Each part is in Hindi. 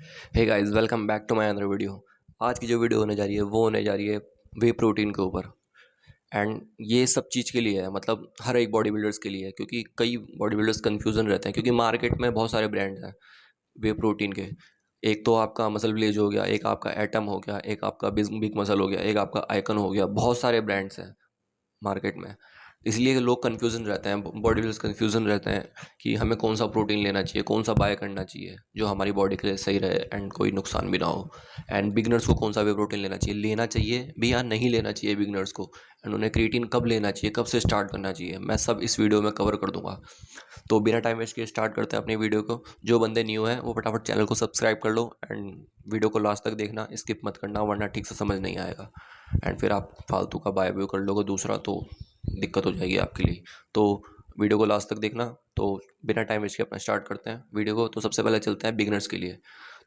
Hey guys, welcome back to my another video. आज की जो वीडियो होने जा रही है वो होने जा रही है वे प्रोटीन के ऊपर। एंड ये सब चीज़ के लिए है, मतलब हर एक बॉडी बिल्डर्स के लिए है, क्योंकि कई बॉडी बिल्डर्स कन्फ्यूज़न रहते हैं क्योंकि मार्केट में बहुत सारे ब्रांड्स हैं वे प्रोटीन के। एक तो आपका मसल ब्लेज हो गया, एक आपका एटम हो गया, एक आपका बिग मसल हो गया, एक आपका आइकन हो गया। बहुत सारे ब्रांड्स हैं मार्केट में। इसलिए लोग कन्फ्यूज़न रहते हैं, बॉडी बिल्डर्स कन्फ्यूज़न रहते हैं कि हमें कौन सा प्रोटीन लेना चाहिए, कौन सा बाय करना चाहिए जो हमारी बॉडी के लिए सही रहे एंड कोई नुकसान भी ना हो। एंड बिगनर्स को कौन सा वे प्रोटीन लेना चाहिए भी या नहीं लेना चाहिए बिगनर्स को। एंड उन्हें क्रिएटिन कब लेना चाहिए, कब से स्टार्ट करना चाहिए, मैं सब इस वीडियो में कवर कर दूंगा। तो बिना टाइम वेस्ट किए स्टार्ट करते हैं अपनी वीडियो को। जो बंदे न्यू हैं वो फटाफट चैनल को सब्सक्राइब कर लो एंड वीडियो को लास्ट तक देखना, स्किप मत करना वरना ठीक से समझ नहीं आएगा। एंड फिर आप फालतू का बाय व्यू कर लोगे दूसरा तो दिक्कत हो जाएगी आपके लिए। तो वीडियो को लास्ट तक देखना। तो बिना टाइम वेस्ट के अपना स्टार्ट करते हैं वीडियो को। तो सबसे पहले चलते हैं बिगनर्स के लिए।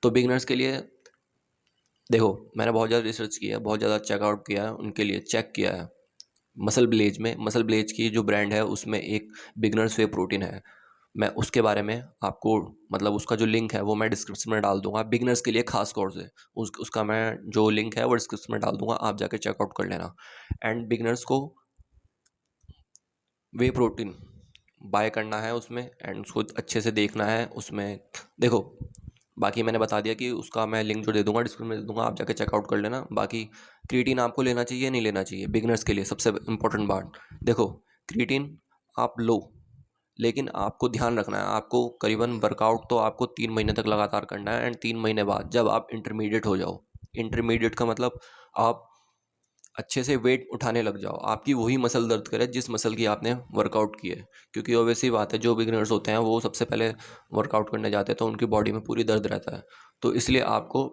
तो बिगनर्स के लिए देखो, मैंने बहुत ज़्यादा रिसर्च किया है, बहुत ज़्यादा चेकआउट किया है, उनके लिए चेक किया है। मसल ब्लेज की जो ब्रांड है उसमें एक बिगनर्स वे प्रोटीन है। मैं उसके बारे में आपको, मतलब उसका जो लिंक है वो मैं डिस्क्रिप्शन में डाल दूंगा बिगनर्स के लिए खास तौर से। उसका मैं जो लिंक है वो डिस्क्रिप्शन में डाल दूंगा, आप जाके चेकआउट कर लेना। एंड बिगनर्स को वे प्रोटीन बाय करना है उसमें एंड उसको अच्छे से देखना है उसमें। देखो, बाकी मैंने बता दिया कि उसका मैं लिंक जो दे दूंगा डिस्क्रिप्शन में दे दूंगा, आप जाके चेकआउट कर लेना। बाकी क्रिएटिन आपको लेना चाहिए नहीं लेना चाहिए बिगनर्स के लिए, सबसे इंपॉर्टेंट बात। देखो, क्रिएटिन आप लो, लेकिन आपको ध्यान रखना है, आपको करीबन वर्कआउट तो आपको 3 महीने तक लगातार करना है। एंड 3 महीने बाद जब आप इंटरमीडिएट हो जाओ, इंटरमीडिएट का मतलब आप अच्छे से वेट उठाने लग जाओ, आपकी वही मसल दर्द करे जिस मसल की आपने वर्कआउट की है। क्योंकि ऑब्वियसली बात है, जो बिगिनर्स होते हैं वो सबसे पहले वर्कआउट करने जाते हैं तो उनकी बॉडी में पूरी दर्द रहता है। तो इसलिए आपको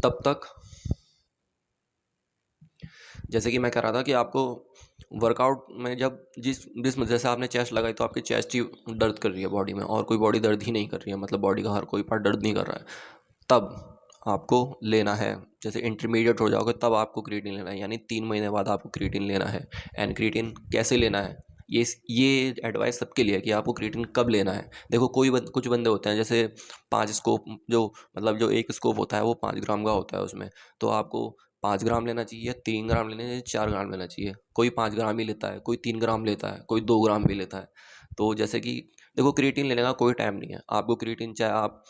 तब तक, जैसे कि मैं कह रहा था कि आपको वर्कआउट में जब जिस जिस जैसे आपने चेस्ट लगाई तो आपकी चेस्ट ही दर्द कर रही है बॉडी में, और कोई बॉडी दर्द ही नहीं कर रही है, मतलब बॉडी का हर कोई पार्ट दर्द नहीं कर रहा है, तब आपको लेना है। जैसे इंटरमीडिएट हो जाओगे तब आपको क्रिएटिन लेना है, यानी 3 महीने बाद आपको क्रिएटिन लेना है। एंड क्रिएटिन कैसे लेना है, ये एडवाइस सबके लिए है कि आपको क्रिएटिन कब लेना है। देखो, कुछ बंदे होते हैं जैसे 5 स्कोप, जो मतलब जो एक स्कोप होता है वो 5 ग्राम का होता है उसमें। तो आपको 5 ग्राम लेना चाहिए, 3 ग्राम लेना चाहिए, 4 ग्राम लेना चाहिए। कोई 5 ग्राम ही लेता है, कोई 3 ग्राम लेता है, कोई 2 ग्राम भी लेता है। तो जैसे कि देखो, क्रिएटिन लेने का कोई टाइम नहीं है आपको। क्रिएटिन चाहे आप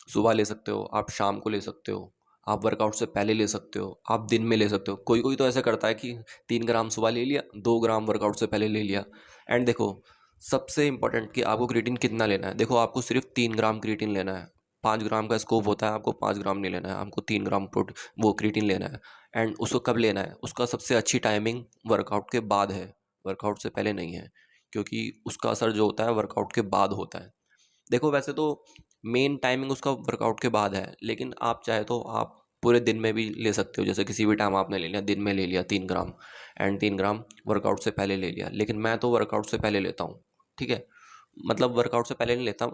सुबह ले सकते हो, आप शाम को ले सकते हो, आप वर्कआउट से पहले ले सकते हो, आप दिन में ले सकते हो। कोई कोई तो ऐसा करता है कि 3 ग्राम सुबह ले लिया, 2 ग्राम वर्कआउट से पहले ले लिया। एंड देखो, सबसे इंपॉर्टेंट कि आपको क्रिएटिन कितना लेना है। देखो, आपको सिर्फ 3 ग्राम क्रिएटिन लेना है। 5 ग्राम का स्कोप होता है, आपको 5 ग्राम नहीं लेना है, आपको 3 ग्राम प्रोटीन वो क्रिएटिन लेना है। एंड उसको कब लेना है, उसका सबसे अच्छी टाइमिंग वर्कआउट के बाद है, वर्कआउट से पहले नहीं है। क्योंकि उसका असर जो होता है वर्कआउट के बाद होता है। देखो, वैसे तो मेन टाइमिंग उसका वर्कआउट के बाद है, लेकिन आप चाहे तो आप पूरे दिन में भी ले सकते हो। जैसे किसी भी टाइम आपने ले लिया, दिन में ले लिया 3 ग्राम, एंड 3 ग्राम वर्कआउट से पहले ले लिया। लेकिन मैं तो वर्कआउट से पहले लेता हूँ, ठीक है। मतलब वर्कआउट से पहले नहीं लेता,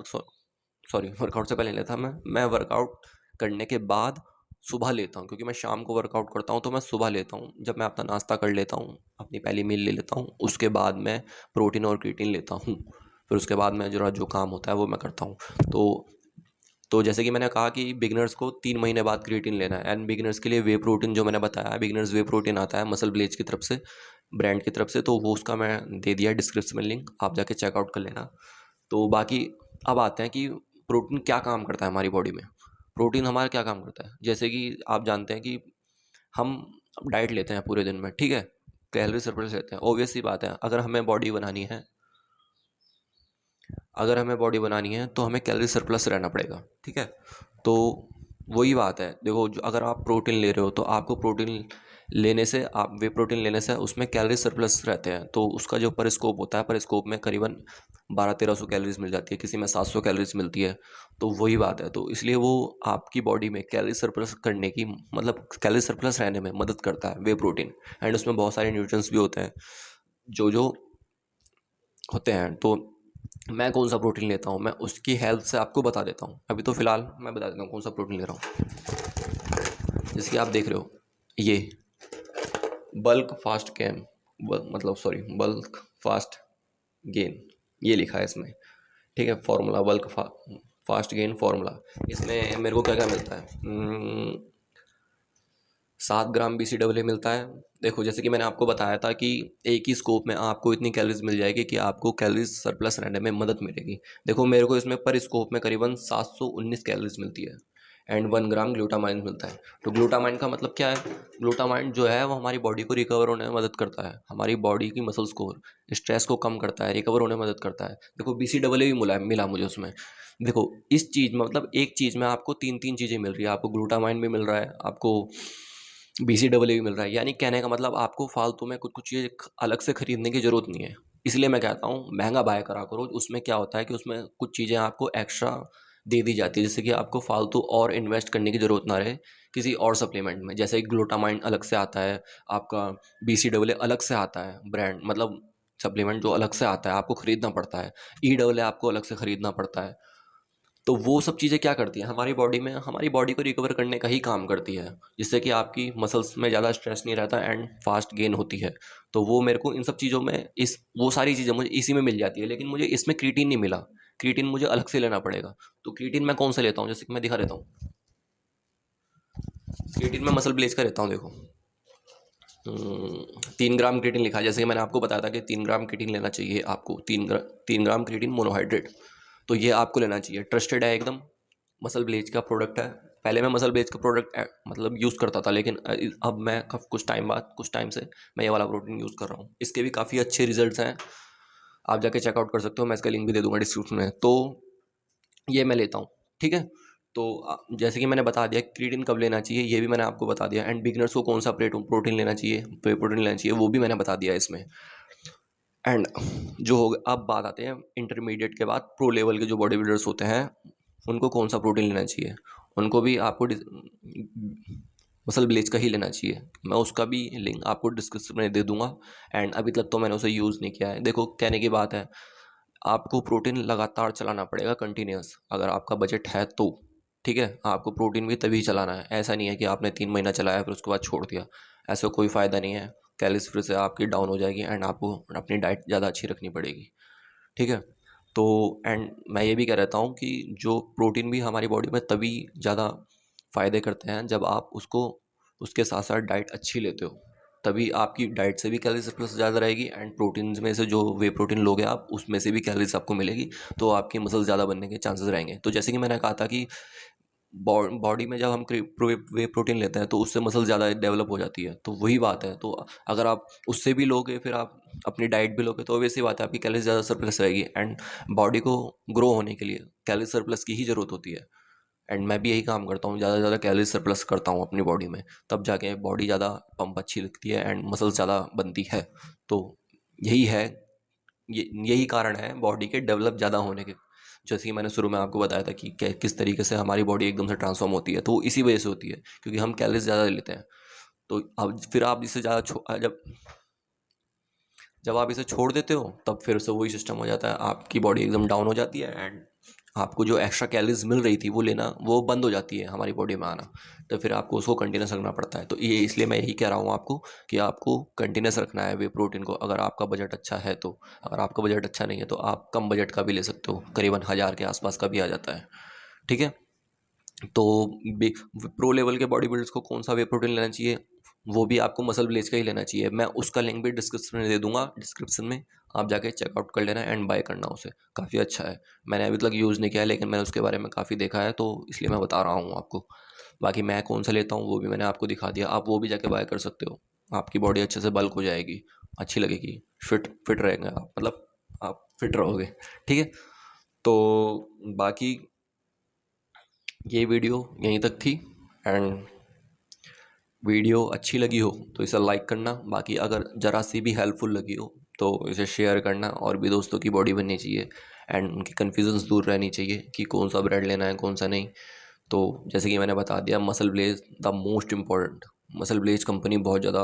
सॉरी, वर्कआउट से पहले नहीं लेता मैं वर्कआउट करने के बाद सुबह लेता हूँ। क्योंकि मैं शाम को वर्कआउट करता हूँ तो मैं सुबह लेता हूँ, जब मैं अपना नाश्ता कर लेता हूँ, अपनी पहली मील ले लेता हूँ, उसके बाद मैं प्रोटीन और क्रिएटिन लेता हूँ। फिर उसके बाद मैं जरा जो काम होता है वो मैं करता हूँ। तो जैसे कि मैंने कहा कि बिगिनर्स को 3 महीने बाद क्रिएटिन लेना है। एंड बिगिनर्स के लिए वे प्रोटीन जो मैंने बताया, बिगिनर्स वे प्रोटीन आता है मसल ब्लेज की तरफ से, ब्रांड की तरफ से। तो वो उसका मैं दे दिया डिस्क्रिप्शन में लिंक, आप जाके चेकआउट कर लेना। तो बाकी अब आते हैं कि प्रोटीन क्या काम करता है हमारी बॉडी में। प्रोटीन हमारा क्या काम करता है, जैसे कि आप जानते हैं कि हम डाइट लेते हैं पूरे दिन में, ठीक है, कैलोरी सरप्लस लेते हैं। ऑब्वियस सी बात है, अगर हमें बॉडी बनानी है तो हमें कैलोरी सरप्लस रहना पड़ेगा, ठीक है। तो वही बात है, देखो, जो अगर आप प्रोटीन ले रहे हो तो आपको प्रोटीन लेने से, आप वे प्रोटीन लेने से उसमें कैलोरी सरप्लस रहते हैं। तो उसका जो पर स्कोप होता है, पर स्कोप में करीबन 1200-1300 कैलोरीज मिल जाती है, किसी में 700 कैलोरीज मिलती है। तो वही बात है, तो इसलिए वो आपकी बॉडी में कैलोरी सरप्लस करने की, मतलब कैलोरी सरप्लस रहने में मदद करता है वे प्रोटीन। एंड उसमें बहुत सारे न्यूट्रिएंट्स भी होते हैं जो जो होते हैं। तो मैं कौन सा प्रोटीन लेता हूँ, मैं उसकी हेल्प से आपको बता देता हूँ। अभी तो फिलहाल मैं बता देता हूँ कौन सा प्रोटीन ले रहा हूँ। जैसे कि आप देख रहे हो, ये बल्क फास्ट गेन, मतलब सॉरी, बल्क फास्ट गेन, ये लिखा है इसमें, ठीक है। Formula bulk fast gain formula. इसमें मेरे को क्या क्या मिलता है, 7 ग्राम BCAA मिलता है। देखो जैसे कि मैंने आपको बताया था कि एक ही स्कोप में आपको इतनी कैलोरीज मिल जाएगी कि आपको कैलोरीज सरप्लस रहने में मदद मिलेगी। देखो मेरे को इसमें पर स्कोप में करीबन 719 कैलोरीज मिलती है एंड 1 ग्राम ग्लूटामाइन मिलता है। तो ग्लूटामाइन का मतलब क्या है, ग्लूटामाइन जो है वो हमारी बॉडी को रिकवर होने में मदद करता है, हमारी बॉडी की मसल्स को, स्ट्रेस को कम करता है, रिकवर होने में मदद करता है। देखो BCAA भी मिला मुझे उसमें। देखो इस चीज़ में मतलब एक चीज़ में आपको तीन तीन चीज़ें मिल रही है, आपको ग्लूटामाइन भी मिल रहा है, आपको BCAA भी मिल रहा है। यानी कहने का मतलब आपको फालतू में कुछ कुछ चीज़ अलग से खरीदने की ज़रूरत नहीं है। इसलिए मैं कहता हूँ महंगा बाय करा करो। उसमें क्या होता है कि उसमें कुछ चीज़ें आपको एक्स्ट्रा दे दी जाती है, जैसे कि आपको फालतू और इन्वेस्ट करने की ज़रूरत ना रहे किसी और सप्लीमेंट में। जैसे ग्लूटामाइन अलग से आता है, आपका BCAA अलग से आता है, ब्रांड मतलब सप्लीमेंट जो अलग से आता है आपको ख़रीदना पड़ता है, EAA आपको अलग से ख़रीदना पड़ता है। तो वो सब चीज़ें क्या करती हैं हमारी बॉडी में, हमारी बॉडी को रिकवर करने का ही काम करती है, जिससे कि आपकी मसल्स में ज़्यादा स्ट्रेस नहीं रहता एंड फास्ट गेन होती है। तो वो मेरे को इन सब चीज़ों में इस वो सारी चीज़ें मुझे इसी में मिल जाती है, लेकिन मुझे इसमें क्रिएटिन नहीं मिला। क्रिएटिन मुझे अलग से लेना पड़ेगा। तो क्रिएटिन मैं कौन सा लेता हूँ, जैसे कि मैं दिखा देता हूँ। क्रिएटिन मैं मसल ब्लेज का लेता हूँ। देखो 3 ग्राम क्रिएटिन लिखा है, जैसे कि मैंने आपको बताया था कि 3 ग्राम क्रिएटिन लेना चाहिए आपको, 3 ग्राम क्रिएटिन मोनोहाइड्रेट। तो ये आपको लेना चाहिए, ट्रस्टेड है एकदम, मसल ब्लेज का प्रोडक्ट है। पहले मैं मसल ब्लेज का प्रोडक्ट मतलब यूज़ करता था, लेकिन अब मैं कुछ टाइम से मैं ये वाला प्रोटीन यूज़ कर रहा हूँ। इसके भी काफ़ी अच्छे रिजल्ट्स हैं, आप जाके चेकआउट कर सकते हो, मैं इसका लिंक भी दे दूंगा डिस्क्रिप्शन में। तो ये मैं लेता हूँ, ठीक है। तो जैसे कि मैंने बता दिया क्रिएटिन कब लेना चाहिए, ये भी मैंने आपको बता दिया। एंड बिगनर्स को कौन सा प्रोटीन लेना चाहिए, वे प्रोटीन लेना चाहिए, वो भी मैंने बता दिया इसमें। एंड जो हो गया, अब बात आते हैं इंटरमीडिएट के बाद प्रो लेवल के जो बॉडी बिल्डर्स होते हैं, उनको कौन सा प्रोटीन लेना चाहिए। उनको भी आपको मसल ब्लेज का ही लेना चाहिए। मैं उसका भी लिंक आपको डिस्क्रिप्शन में दे दूंगा। एंड अभी तक तो मैंने उसे यूज़ नहीं किया है। देखो कहने की बात है, आपको प्रोटीन लगातार चलाना पड़ेगा कंटिन्यूस, अगर आपका बजट है तो, ठीक है। आपको प्रोटीन भी तभी चलाना है, ऐसा नहीं है कि आपने 3 महीना चलाया फिर उसके बाद छोड़ दिया, ऐसा कोई फ़ायदा नहीं है। कैलोरीज फिर से आपकी डाउन हो जाएगी एंड आपको अपनी डाइट ज़्यादा अच्छी रखनी पड़ेगी, ठीक है। तो एंड मैं ये भी कह रहता हूँ कि जो प्रोटीन भी हमारी बॉडी में तभी ज़्यादा फ़ायदे करते हैं जब आप उसको उसके साथ साथ डाइट अच्छी लेते हो, तभी आपकी डाइट से भी कैलोरीज प्लस ज़्यादा रहेगी एंड प्रोटीन में से जो वे प्रोटीन लोगे आप उसमें से भी कैलोरीज आपको मिलेगी, तो आपकी मसल ज़्यादा बनने के चांसेस रहेंगे। तो जैसे कि मैंने कहा था कि बॉडी में जब हम वे प्रोटीन लेते हैं तो उससे मसल ज़्यादा डेवलप हो जाती है, तो वही बात है। तो अगर आप उससे भी लोगे फिर आप अपनी डाइट भी लोगे, तो वैसी बात है आपकी कैलोरीज ज़्यादा सरप्लस रहेगी। एंड बॉडी को ग्रो होने के लिए कैलोरी सरप्लस की ही ज़रूरत होती है। एंड मैं भी यही काम करता हूँ, ज़्यादा से ज़्यादा कैलोरी सरप्लस करता हूँ अपनी बॉडी में, तब जाके बॉडी ज़्यादा पंप अच्छी लगती है एंड मसल्स ज़्यादा बनती है। तो यही है, यही कारण है बॉडी के डेवलप ज़्यादा होने के। जैसे कि मैंने शुरू में आपको बताया था कि किस तरीके से हमारी बॉडी एकदम से ट्रांसफॉर्म होती है, तो वो इसी वजह से होती है क्योंकि हम कैलोरीज ज़्यादा ले लेते हैं। तो अब फिर आप इससे ज़्यादा जब आप इसे छोड़ देते हो तब फिर से वही सिस्टम हो जाता है, आपकी बॉडी एकदम डाउन हो जाती है एंड आपको जो एक्स्ट्रा कैलोरीज मिल रही थी वो लेना वो बंद हो जाती है हमारी बॉडी में आना। तो फिर आपको उसको कंटिन्यूस रखना पड़ता है। तो ये इसलिए मैं यही कह रहा हूँ आपको कि आपको कंटिन्यूस रखना है वे प्रोटीन को, अगर आपका बजट अच्छा है तो। अगर आपका बजट अच्छा नहीं है तो आप कम बजट का भी ले सकते हो, करीबन 1000 के आसपास का भी आ जाता है, ठीक है। तो प्रो लेवल के बॉडी बिल्डर्स को कौन सा वे प्रोटीन लेना चाहिए, वो भी आपको मसल ब्लेज का ही लेना चाहिए। मैं उसका लिंक भी डिस्क्रिप्शन में दे दूंगा, डिस्क्रिप्शन में आप जाके चेकआउट कर लेना एंड बाय करना उसे, काफ़ी अच्छा है। मैंने अभी तक यूज़ नहीं किया है लेकिन मैंने उसके बारे में काफ़ी देखा है, तो इसलिए मैं बता रहा हूँ आपको। बाकी मैं कौन सा लेता हूँ वो भी मैंने आपको दिखा दिया, आप वो भी जाके बाय कर सकते हो। आपकी बॉडी अच्छे से बल्क हो जाएगी, अच्छी लगेगी, फिट फिट रहेंगे आप, मतलब आप फिट रहोगे, ठीक है। तो बाकी ये वीडियो यहीं तक थी। एंड वीडियो अच्छी लगी हो तो इसे लाइक करना, बाकी अगर ज़रा सी भी हेल्पफुल लगी हो तो इसे शेयर करना। और भी दोस्तों की बॉडी बननी चाहिए एंड उनकी कन्फ्यूजन्स दूर रहनी चाहिए कि कौन सा ब्रांड लेना है कौन सा नहीं। तो जैसे कि मैंने बता दिया, MuscleBlaze the most important, MuscleBlaze company बहुत ज़्यादा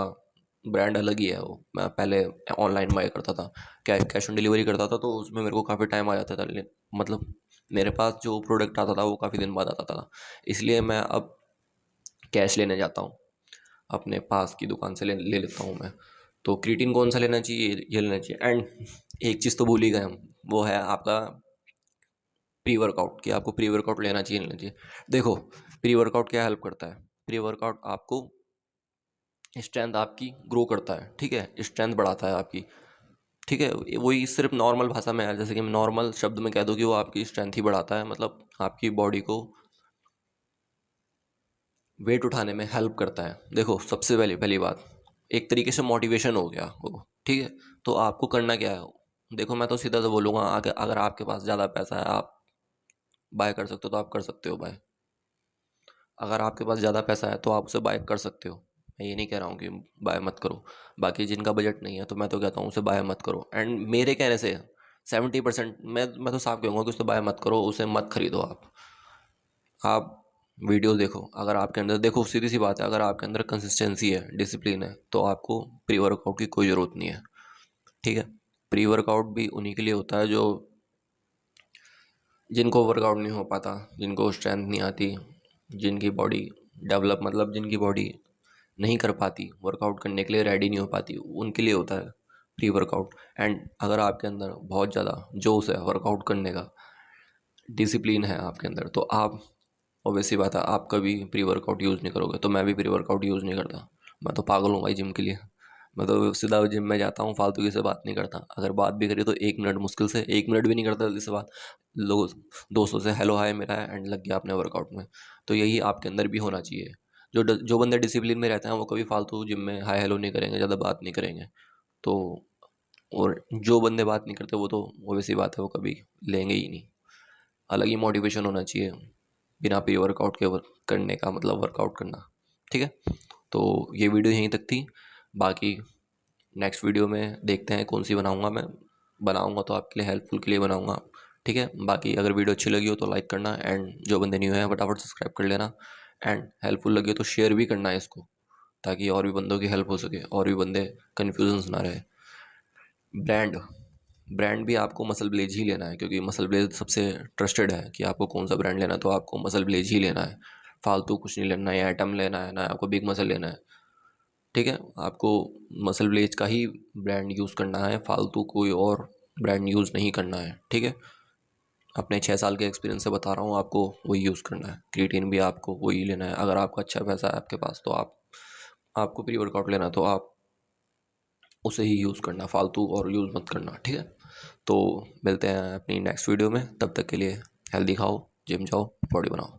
ब्रांड अलग ही है। वो मैं पहले ऑनलाइन बाय करता था, कैश ऑन डिलीवरी करता था, तो उसमें मेरे को काफ़ी टाइम आ जाता था, मतलब मेरे पास जो प्रोडक्ट आता था वो काफ़ी दिन बाद आता था। इसलिए मैं अब कैश लेने जाता हूँ, अपने पास की दुकान से ले लेता हूँ मैं। तो क्रिएटिन कौन सा लेना चाहिए, ये लेना चाहिए। एंड एक चीज़ तो भूल ही गए हम, वो है आपका प्री वर्कआउट कि आपको प्री वर्कआउट लेना चाहिए नहीं लेना चाहिए। देखो प्री वर्कआउट क्या हेल्प करता है, प्री वर्कआउट आपको स्ट्रेंथ आपकी ग्रो करता है, ठीक है, स्ट्रेंथ बढ़ाता है आपकी, ठीक है। वही सिर्फ नॉर्मल भाषा में है, जैसे कि नॉर्मल शब्द में कह दो कि वो आपकी स्ट्रेंथ ही बढ़ाता है, मतलब आपकी बॉडी को वेट उठाने में हेल्प करता है। देखो सबसे पहली पहली बात, एक तरीके से मोटिवेशन हो गया वो, ठीक है। तो आपको करना क्या है, देखो मैं तो सीधा से बोलूँगा, अगर अगर आपके पास ज़्यादा पैसा है, आप बाय कर सकते हो तो आप कर सकते हो बाय। अगर आपके पास ज़्यादा पैसा है तो आप उसे बाय कर सकते हो, मैं ये नहीं कह रहा हूँ कि बाय मत करो। बाकी जिनका बजट नहीं है तो मैं तो कहता हूँ उसे बाय मत करो। एंड मेरे कहने से 70% मैं तो साफ कहूँगा कि उसे बाय मत करो, उसे मत खरीदो। आप वीडियो देखो, अगर आपके अंदर, देखो सीधी सी बात है, अगर आपके अंदर कंसिस्टेंसी है, डिसिप्लिन है, तो आपको प्री वर्कआउट की कोई ज़रूरत नहीं है, ठीक है। प्री वर्कआउट भी उन्हीं के लिए होता है जो, जिनको वर्कआउट नहीं हो पाता, जिनको स्ट्रेंथ नहीं आती, जिनकी बॉडी डेवलप, मतलब जिनकी बॉडी नहीं कर पाती, वर्कआउट करने के लिए रेडी नहीं हो पाती, उनके लिए होता है प्री वर्कआउट। एंड अगर आपके अंदर बहुत ज़्यादा जोश है वर्कआउट करने का, डिसिप्लिन है आपके अंदर, तो आप, ऑब्वियसली बात है, आप कभी प्री वर्कआउट यूज़ नहीं करोगे। तो मैं भी प्री वर्कआउट यूज़ नहीं करता, मैं तो पागल हूँ भाई जिम के लिए। मैं तो सीधा जिम में जाता हूँ, फालतू की से बात नहीं करता। अगर बात भी करी तो 1 मिनट, मुश्किल से 1 मिनट भी नहीं करता जल्दी से बात। लोग, दोस्तों से हेलो हाय मेरा है, एंड लग गया अपने वर्कआउट में। तो यही आपके अंदर भी होना चाहिए। जो बंदे डिसिप्लिन में रहते हैं वो कभी फालतू जिम में हाय हेलो नहीं करेंगे, ज़्यादा बात नहीं करेंगे। तो और जो बंदे बात नहीं करते वो तो ऑब्वियसली बात है, वो कभी लेंगे ही नहीं। अलग ही मोटिवेशन होना चाहिए बिना प्री वर्कआउट के वर्क करने का, मतलब वर्कआउट करना, ठीक है। तो ये वीडियो यहीं तक थी। बाकी नेक्स्ट वीडियो में देखते हैं कौन सी बनाऊंगा मैं। बनाऊंगा तो आपके लिए हेल्पफुल के लिए बनाऊंगा, ठीक है। बाकी अगर वीडियो अच्छी लगी हो तो लाइक करना, एंड जो बंदे न्यू हैं फटाफट सब्सक्राइब कर लेना। एंड हेल्पफुल लगी हो तो शेयर भी करना है इसको, ताकि और भी बंदों की हेल्प हो सके, और भी बंदे कन्फ्यूजन ना रहे। ब्रांड ब्रांड भी आपको मसल ब्लेज ही लेना है, क्योंकि मसल ब्लेज सबसे ट्रस्टेड है। कि आपको कौन सा ब्रांड लेना है तो आपको मसल ब्लेज ही लेना है, फालतू कुछ नहीं लेना है, या एटम लेना है ना, आपको बिग मसल लेना है, ठीक है। आपको मसल ब्लेज का ही ब्रांड यूज़ करना है, फालतू कोई और ब्रांड यूज़ नहीं करना है, ठीक है। अपने 6 साल के एक्सपीरियंस से बता रहा हूँ, आपको वही यूज़ करना है। क्रिएटिन भी आपको वही लेना है। अगर आपका अच्छा पैसा है आपके पास तो आपको प्री वर्कआउट लेना है तो आप उसे ही यूज़ करना, फालतू और यूज़ मत करना, ठीक है। तो मिलते हैं अपनी नेक्स्ट वीडियो में, तब तक के लिए हेल्दी खाओ, जिम जाओ, बॉडी बनाओ।